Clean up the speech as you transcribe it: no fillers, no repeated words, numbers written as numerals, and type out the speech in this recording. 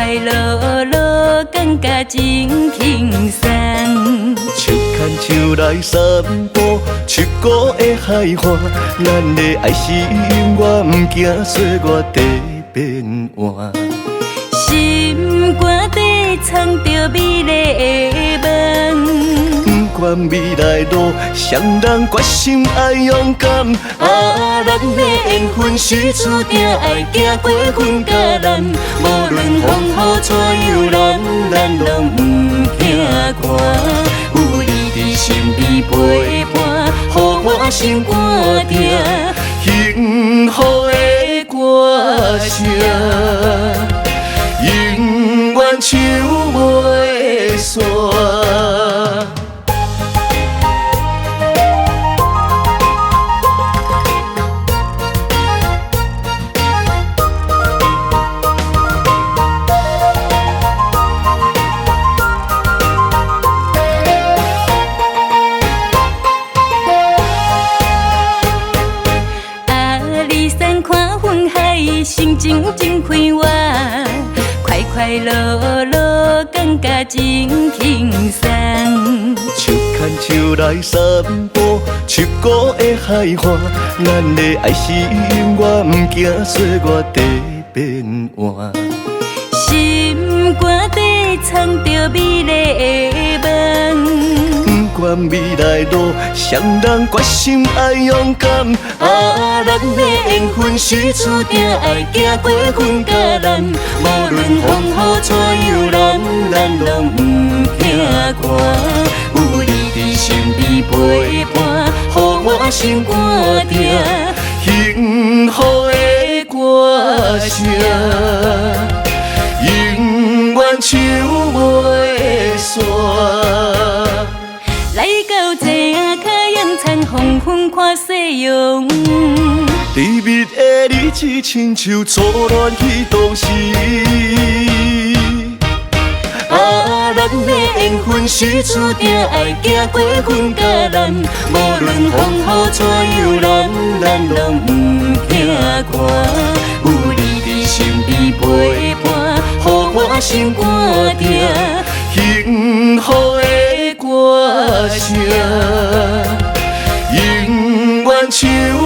快乐乐，感觉真轻松。手牵手来散步，七股的海岸，咱的爱是永远，不惊岁月在变换。心肝底藏着美丽的梦，不管未来路，双人决心爱勇敢。咱的缘分是注定爱行过分甲难，无论风雨怎样难，咱拢不惊寒。有你伫身边陪伴，予我心肝疼，幸福的歌声，永远唱袂散。心情真快活，快快乐乐，感觉真轻松。手牵手来散步，七股的海岸，咱的爱是永远，不惊岁月在变换。心肝底藏着美丽的梦，不管未来路，双人决心爱勇敢。咱的缘分是注定爱行过分甲难，无论风雨怎样难，咱拢不惊寒。有你伫身边陪伴，予我心肝疼，幸福的歌声，永远唱袂散。来到这脚阳残黄昏看夕阳，甜蜜的日子亲像初恋去当时。咱的缘分是注定爱行过分甲难，无论风雨怎样难，咱拢不惊寒。有你伫身边陪伴，予我心肝疼，幸福的歌声，永远唱。